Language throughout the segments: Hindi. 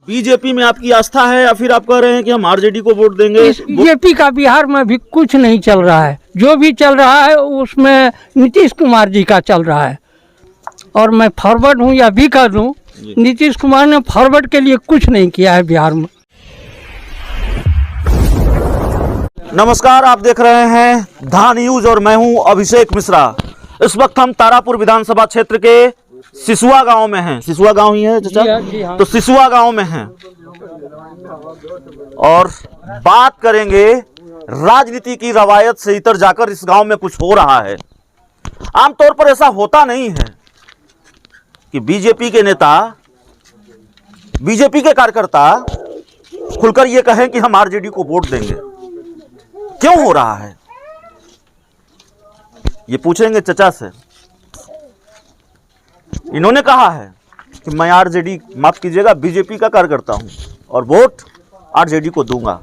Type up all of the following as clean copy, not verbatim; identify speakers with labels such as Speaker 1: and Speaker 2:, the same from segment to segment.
Speaker 1: बीजेपी में आपकी आस्था है या फिर आप कह रहे हैं कि हम आरजेडी को वोट देंगे?
Speaker 2: बीजेपी का बिहार में भी कुछ नहीं चल रहा है। जो भी चल रहा है उसमें नीतीश कुमार जी का चल रहा है। और मैं फॉरवर्ड हूँ या भी कर दूँ, नीतीश कुमार ने फॉरवर्ड के लिए कुछ नहीं किया है बिहार में।
Speaker 1: नमस्कार, आप देख रहे हैं धा न्यूज और मैं हूं अभिषेक मिश्रा। इस वक्त हम तारापुर विधानसभा क्षेत्र के सिसुआ गांव में हैं। सिसुआ गांव ही है चाचा?
Speaker 2: जी हाँ।
Speaker 1: तो सिसुआ गांव में हैं और बात करेंगे राजनीति की रवायत से इतर जाकर इस गांव में कुछ हो रहा है। आमतौर पर ऐसा होता नहीं है कि बीजेपी के नेता, बीजेपी के कार्यकर्ता खुलकर ये कहें कि हम आरजेडी को वोट देंगे। क्यों हो रहा है ये पूछेंगे चचा से। इन्होंने कहा है कि मैं आरजेडी, माफ कीजिएगा, बीजेपी का कार्यकर्ता हूं और वोट आरजेडी को दूंगा।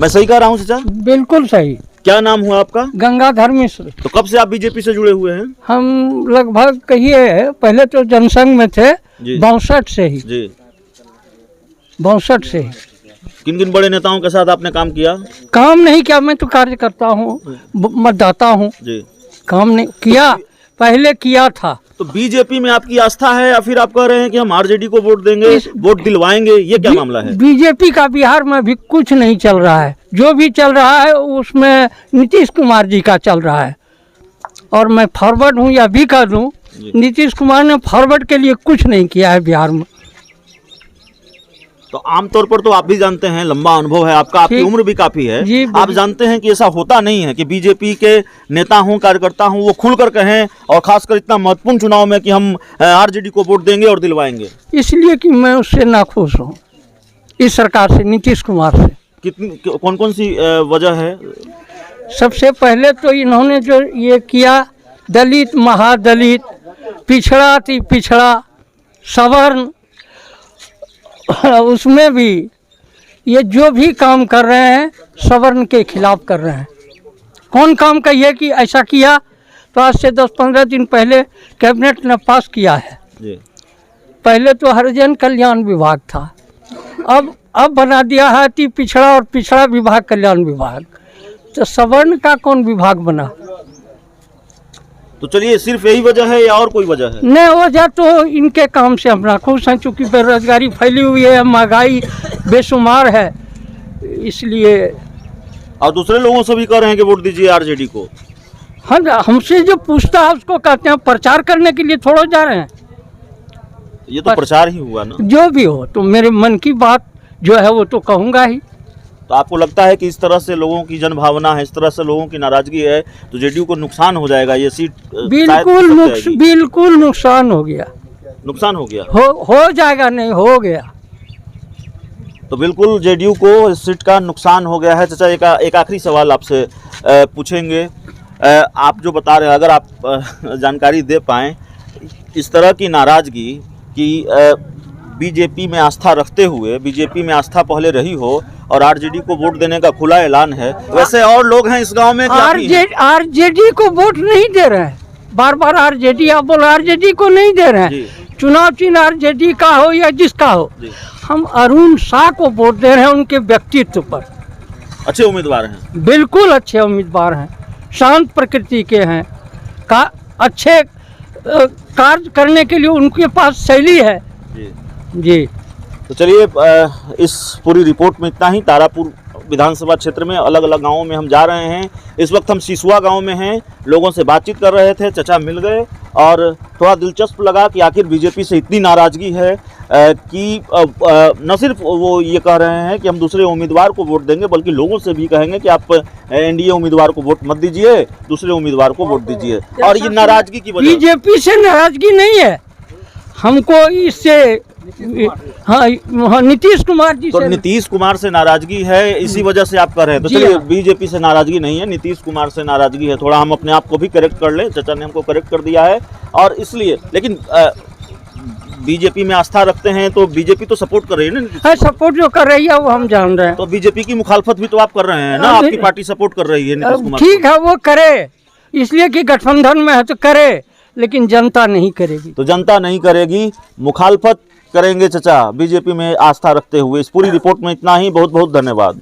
Speaker 1: मैं सही कह रहा हूं चचा?
Speaker 2: बिल्कुल सही।
Speaker 1: क्या नाम हुआ आपका?
Speaker 2: गंगाधर मिश्र।
Speaker 1: तो कब से आप बीजेपी से जुड़े हुए हैं?
Speaker 2: हम लगभग कहिए पहले तो जनसंघ में थे, 62 से ही।
Speaker 1: जी,
Speaker 2: 62 से ही।
Speaker 1: किन किन बड़े नेताओं के साथ आपने काम किया?
Speaker 2: काम नहीं किया, मैं तो कार्यकर्ता हूँ, मतदाता हूँ।
Speaker 1: जी,
Speaker 2: काम नहीं किया, पहले किया था।
Speaker 1: तो बीजेपी में आपकी आस्था है या फिर आप कह रहे हैं कि हम आरजेडी को वोट देंगे, वोट दिलवाएंगे? ये क्या मामला है?
Speaker 2: बीजेपी का बिहार में भी कुछ नहीं चल रहा है। जो भी चल रहा है उसमें नीतीश कुमार जी का चल रहा है। और मैं फॉरवर्ड हूँ या भी कर दूँ, नीतीश कुमार ने फॉरवर्ड के लिए कुछ नहीं किया है बिहार में।
Speaker 1: तो आमतौर पर तो आप भी जानते हैं, लंबा अनुभव है आपका, आपकी उम्र भी काफी है, आप जानते हैं कि ऐसा होता नहीं है कि बीजेपी के नेता हूं, कार्यकर्ता हूं, वो खुलकर कहें, और खासकर इतना महत्वपूर्ण चुनाव में कि हम आरजेडी को वोट देंगे और दिलवाएंगे।
Speaker 2: इसलिए कि मैं उससे नाखुश हूँ, इस सरकार से, नीतीश कुमार से।
Speaker 1: कितनी, कौन कौन सी वजह है?
Speaker 2: सबसे पहले तो इन्होंने जो ये किया, दलित, महादलित, पिछड़ा अति पिछड़ा, सवर्ण, उसमें भी ये जो भी काम कर रहे हैं सवर्ण के खिलाफ कर रहे हैं। कौन काम कहिए कि ऐसा किया? तो आज से 10-15 दिन पहले कैबिनेट ने पास किया है। पहले तो हरिजन कल्याण विभाग था, अब बना दिया है अति पिछड़ा और पिछड़ा विभाग कल्याण विभाग। तो सवर्ण का कौन विभाग बना?
Speaker 1: तो चलिए, सिर्फ यही वजह है या और कोई वजह है?
Speaker 2: नहीं, वजह तो इनके काम से हम नाखुश हैं, चूँकि बेरोजगारी फैली हुई है, महंगाई बेशुमार है, इसलिए। और
Speaker 1: दूसरे लोगों से भी कह रहे हैं कि वोट दीजिए आरजेडी को।
Speaker 2: हाँ, हमसे जो पूछता है उसको कहते हैं प्रचार करने के लिए थोड़ा जा रहे हैं।
Speaker 1: ये तो प्रचार ही हुआ ना।
Speaker 2: जो भी हो, तो मेरे मन की बात जो है वो तो कहूँगा ही।
Speaker 1: तो आपको लगता है कि इस तरह से लोगों की जनभावना है, इस तरह से लोगों की नाराजगी है, तो जेडीयू को नुकसान हो जाएगा? ये सीट
Speaker 2: बिल्कुल नुकसान हो गया।
Speaker 1: नुकसान हो गया?
Speaker 2: हो जाएगा, नहीं हो गया।
Speaker 1: तो बिल्कुल जेडीयू को इस सीट का नुकसान हो गया है। चाचा, एक आखिरी सवाल आपसे पूछेंगे। आप जो बता रहे हैं, अगर आप जानकारी दे पाएँ, इस तरह की नाराजगी कि बीजेपी में आस्था रखते हुए, बीजेपी में आस्था पहले रही हो और आरजेडी को वोट देने का खुला ऐलान है, वैसे और लोग हैं इस गांव में?
Speaker 2: आरजेडी को वोट नहीं दे रहे हैं, बार बार आरजेडी, आप बोलो आरजेडी को नहीं दे रहे हैं। चुनाव चिन्ह आरजेडी का हो या जिसका हो, हम अरुण शाह को वोट दे रहे हैं, उनके व्यक्तित्व पर।
Speaker 1: अच्छे उम्मीदवार हैं? बिल्कुल
Speaker 2: अच्छे उम्मीदवार हैं, शांत प्रकृति के हैं, अच्छे कार्य करने के लिए उनके पास शैली है। जी।
Speaker 1: तो चलिए, इस पूरी रिपोर्ट में इतना ही। तारापुर विधानसभा क्षेत्र में अलग अलग गांवों में हम जा रहे हैं। इस वक्त हम सिसुआ गांव में हैं, लोगों से बातचीत कर रहे थे, चचा मिल गए और थोड़ा दिलचस्प लगा कि आखिर बीजेपी से इतनी नाराजगी है कि न सिर्फ वो ये कह रहे हैं कि हम दूसरे उम्मीदवार को वोट देंगे, बल्कि लोगों से भी कहेंगे कि आप एनडीए उम्मीदवार को वोट मत दीजिए, दूसरे उम्मीदवार को वोट दीजिए। और ये नाराजगी की वजह,
Speaker 2: बीजेपी से नाराजगी नहीं है हमको, इससे हाँ नीतीश कुमार जी
Speaker 1: तो नीतीश कुमार से नाराजगी है, इसी वजह से आप कह रहे हैं। तो चलिए, बीजेपी से नाराजगी नहीं है, नीतीश कुमार से नाराजगी है। थोड़ा हम अपने आप को भी करेक्ट कर लें, चचा ने हमको करेक्ट कर दिया है। और इसलिए, लेकिन बीजेपी में आस्था रखते हैं तो बीजेपी तो सपोर्ट कर रही है ना?
Speaker 2: सपोर्ट जो कर रही है वो हम जान रहे हैं।
Speaker 1: तो बीजेपी की मुखालफत भी तो आप कर रहे हैं ना, आपकी पार्टी सपोर्ट कर रही है नीतीश कुमार।
Speaker 2: ठीक है, वो करे, इसलिए कि गठबंधन में है तो करे, लेकिन जनता नहीं करेगी।
Speaker 1: तो जनता नहीं करेगी, मुखालफत करेंगे चचा बीजेपी में आस्था रखते हुए। इस पूरी रिपोर्ट में इतना ही, बहुत बहुत धन्यवाद।